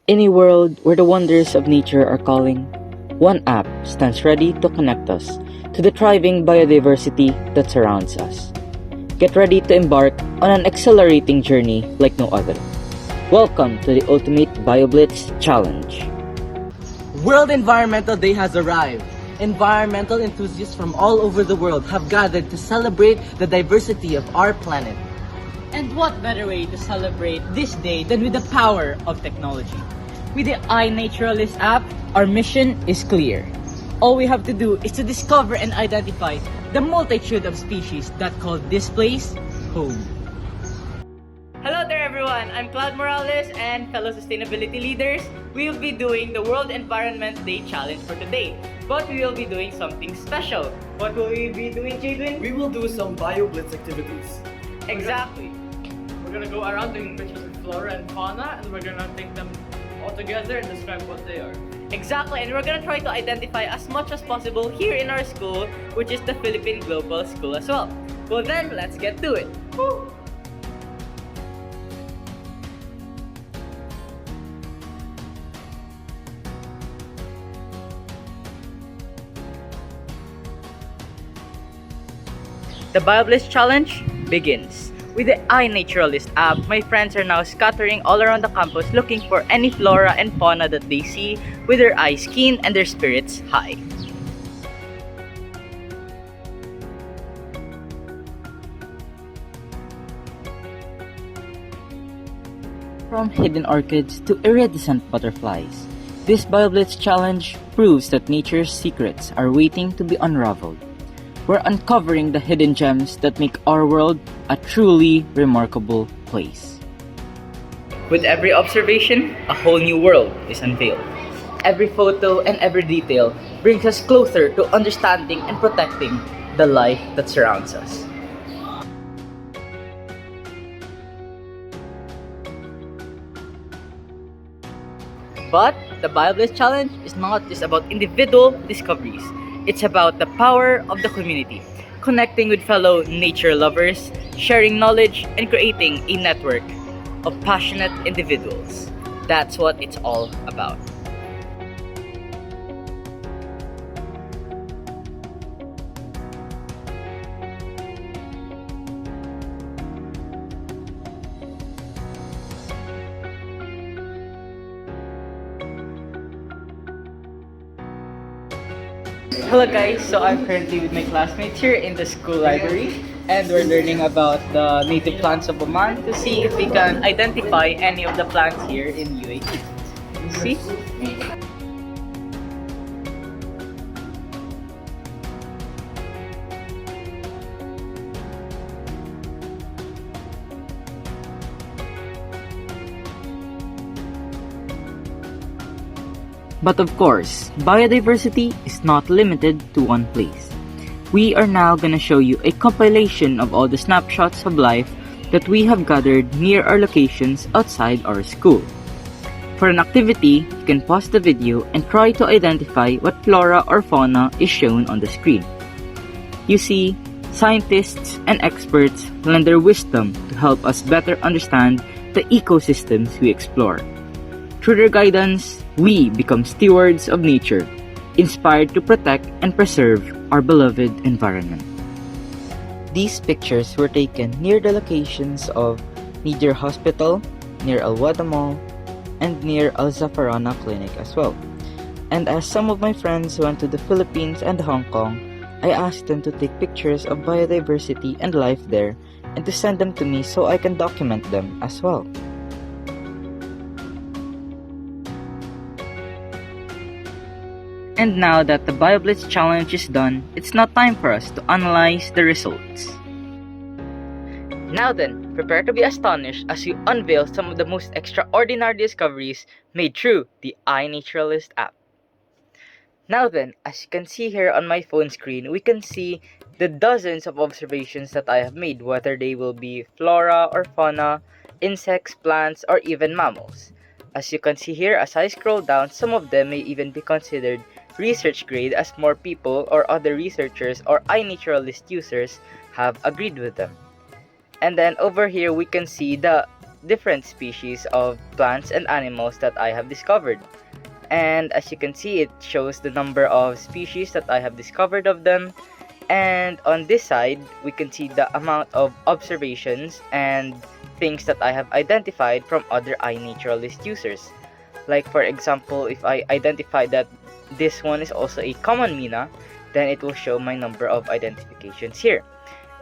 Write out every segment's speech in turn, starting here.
In a world where the wonders of nature are calling, one app stands ready to connect us to the thriving biodiversity that surrounds us. Get ready to embark on an exhilarating journey like no other. Welcome to the ultimate BioBlitz challenge. World Environmental Day has arrived. Environmental enthusiasts from all over the world have gathered to celebrate the diversity of our planet. And what better way to celebrate this day than with the power of technology? With the iNaturalist app, our mission is clear. All we have to do is to discover and identify the multitude of species that call this place home. Hello there everyone, I'm Claude Morales and fellow sustainability leaders. We will be doing the World Environment Day Challenge for today. But we will be doing something special. What will we be doing, Jadwin? We will do some BioBlitz activities. Exactly. We're gonna go around taking pictures of flora and fauna, and we're gonna take them all together and describe what they are. Exactly, and we're gonna try to identify as much as possible here in our school, which is the Philippine Global School as well. Well then, let's get to it. Woo! The BioBlitz challenge begins. With the iNaturalist app, my friends are now scattering all around the campus looking for any flora and fauna that they see with their eyes keen and their spirits high. From hidden orchids to iridescent butterflies, this BioBlitz challenge proves that nature's secrets are waiting to be unraveled. We're uncovering the hidden gems that make our world a truly remarkable place. With every observation, a whole new world is unveiled. Every photo and every detail brings us closer to understanding and protecting the life that surrounds us. But the BioBlitz challenge is not just about individual discoveries. It's about the power of the community, connecting with fellow nature lovers, sharing knowledge, and creating a network of passionate individuals. That's what it's all about. Hello guys, so I'm currently with my classmates here in the school library and we're learning about the native plants of Oman to see if we can identify any of the plants here in UAE. See? But of course, biodiversity is not limited to one place. We are now gonna show you a compilation of all the snapshots of life that we have gathered near our locations outside our school. For an activity, you can pause the video and try to identify what flora or fauna is shown on the screen. You see, scientists and experts lend their wisdom to help us better understand the ecosystems we explore. Through their guidance, we become stewards of nature, inspired to protect and preserve our beloved environment. These pictures were taken near the locations of Niger Hospital, near Al Wada Mall, and near Al Zafarana Clinic as well. And as some of my friends went to the Philippines and Hong Kong, I asked them to take pictures of biodiversity and life there and to send them to me so I can document them as well. And now that the BioBlitz challenge is done, it's now time for us to analyze the results. Now then, prepare to be astonished as we unveil some of the most extraordinary discoveries made through the iNaturalist app. Now then, as you can see here on my phone screen, we can see the dozens of observations that I have made, whether they will be flora or fauna, insects, plants, or even mammals. As you can see here, as I scroll down, some of them may even be considered research grade as more people or other researchers or iNaturalist users have agreed with them. And then over here we can see the different species of plants and animals that I have discovered. And as you can see, it shows the number of species that I have discovered of them. And on this side, we can see the amount of observations and things that I have identified from other iNaturalist users. Like for example, if I identify that this one is also a common mina, then it will show my number of identifications here.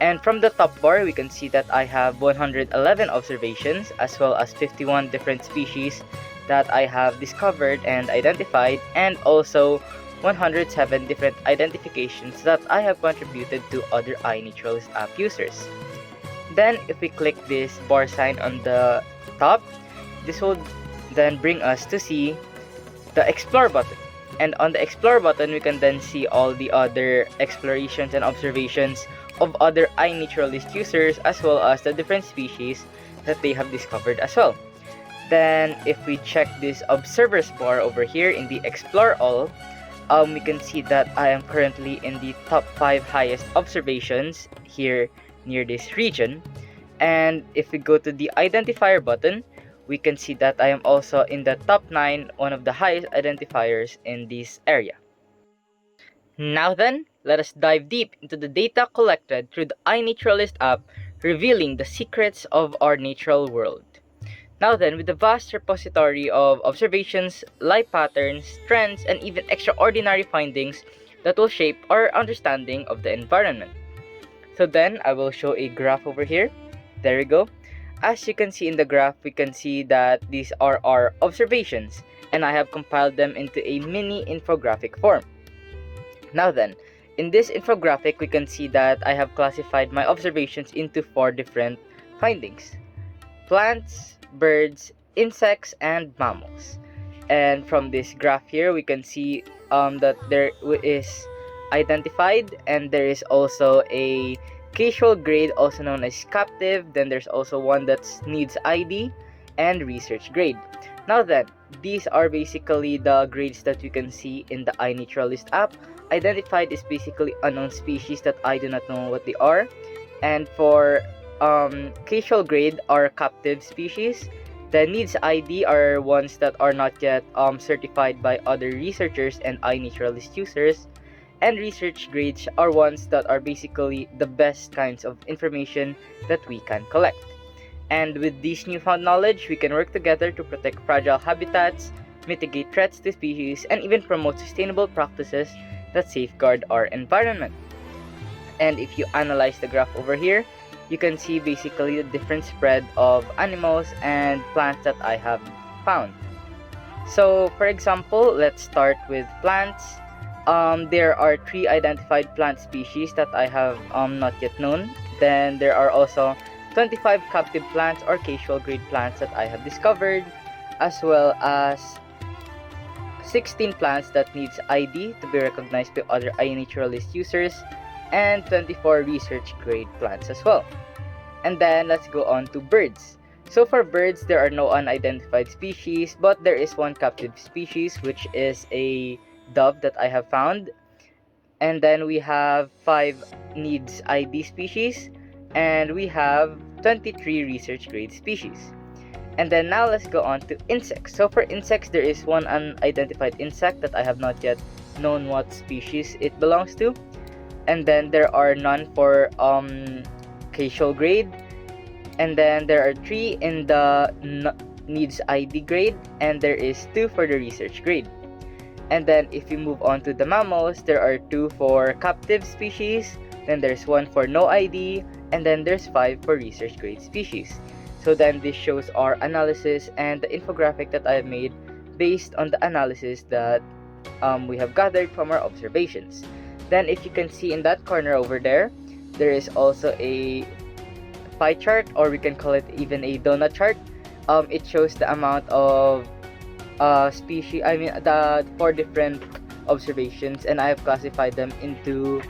And from the top bar, we can see that I have 111 observations as well as 51 different species that I have discovered and identified, and also 107 different identifications that I have contributed to other iNaturalist app users. Then if we click this bar sign on the top, this will then bring us to see the explore button. And on the explore button, we can then see all the other explorations and observations of other iNaturalist users as well as the different species that they have discovered as well. Then if we check this observers bar over here in the explore all, we can see that I am currently in the top 5 highest observations here near this region. And if we go to the identifier button, we can see that I am also in the top 9, one of the highest identifiers in this area. Now then, let us dive deep into the data collected through the iNaturalist app, revealing the secrets of our natural world. Now then, with the vast repository of observations, life patterns, trends, and even extraordinary findings that will shape our understanding of the environment. So then, I will show a graph over here. There we go. As you can see in the graph, we can see that these are our observations, and I have compiled them into a mini infographic form. Now then, in this infographic, we can see that I have classified my observations into 4 different findings: plants, birds, insects, and mammals. And from this graph here, we can see that there is identified, and there is also a casual grade, also known as captive. Then there's also one that needs ID, and research grade. Now then, these are basically the grades that you can see in the iNaturalist app. Identified is basically unknown species that I do not know what they are. And for casual grade are captive species. The needs ID are ones that are not yet certified by other researchers and iNaturalist users. And research grades are ones that are basically the best kinds of information that we can collect. And with this newfound knowledge, we can work together to protect fragile habitats, mitigate threats to species, and even promote sustainable practices that safeguard our environment. And if you analyze the graph over here, you can see basically the different spread of animals and plants that I have found. So for example, let's start with plants. There are 3 identified plant species that I have not yet known. Then there are also 25 captive plants or casual grade plants that I have discovered, as well as 16 plants that needs ID to be recognized by other iNaturalist users, and 24 research grade plants as well. And then let's go on to birds. So for birds, there are no unidentified species, but there is one captive species, which is a dove that I have found. And then we have 5 needs ID species, and we have 23 research grade species. And then now let's go on to insects. So for insects, there is one unidentified insect that I have not yet known what species it belongs to. And then there are none for casual grade. And then there are 3 in the needs ID grade, and there is 2 for the research grade. And then if we move on to the mammals, there are 2 for captive species, then there's 1 for no ID, and then there's 5 for research grade species. So then this shows our analysis and the infographic that I have made based on the analysis that we have gathered from our observations. Then if you can see in that corner over there, there is also a pie chart, or we can call it even a donut chart. It shows the amount of the 4 different observations, and I have classified them into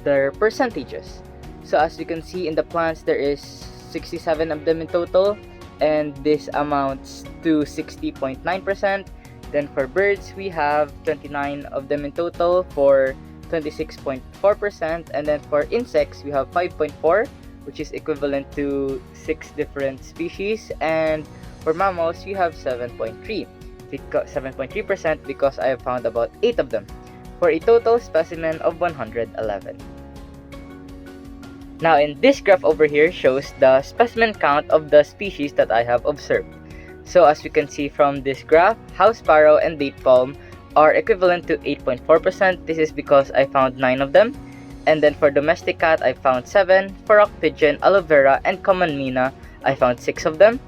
their percentages. So as you can see in the plants, there is 67 of them in total, and this amounts to 60.9%. Then for birds, we have 29 of them in total for 26.4%, and then for insects, we have 5.4 which is equivalent to 6 different species, and for mammals, we have 7.3% because I have found about 8 of them, for a total specimen of 111. Now in this graph over here shows the specimen count of the species that I have observed. So as we can see from this graph, house sparrow and date palm are equivalent to 8.4%. This is because I found 9 of them. And then for domestic cat, I found 7. For rock pigeon, aloe vera, and common mina, I found 6 of them.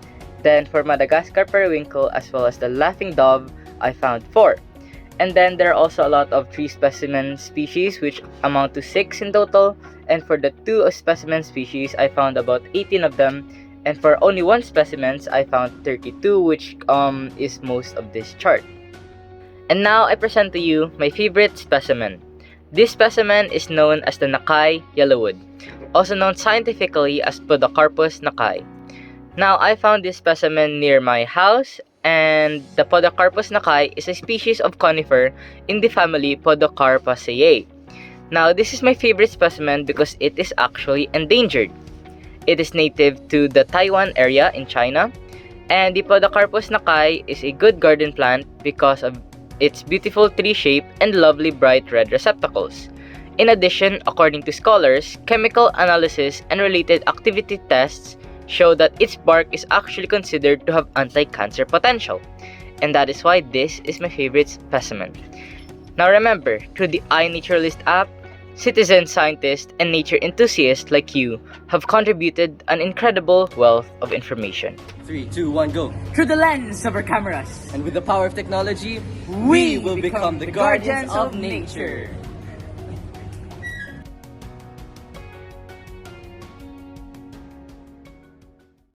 Then for Madagascar periwinkle as well as the laughing dove, I found 4. And then there are also a lot of tree specimen species which amount to 6 in total. And for the 2 specimen species, I found about 18 of them. And for only 1 specimens, I found 32, which is most of this chart. And now I present to you my favorite specimen. This specimen is known as the Nakai yellowwood, also known scientifically as Podocarpus nakai. Now I found this specimen near my house, and the Podocarpus nakai is a species of conifer in the family Podocarpaceae. Now this is my favorite specimen because it is actually endangered. It is native to the Taiwan area in China, and the Podocarpus nakai is a good garden plant because of its beautiful tree shape and lovely bright red receptacles. In addition, according to scholars, chemical analysis and related activity tests show that its bark is actually considered to have anti-cancer potential. And that is why this is my favorite specimen. Now remember, through the iNaturalist app, citizen scientists and nature enthusiasts like you have contributed an incredible wealth of information. 3, 2, 1, go. Through the lens of our cameras, And with the power of technology, we will become the guardians of nature.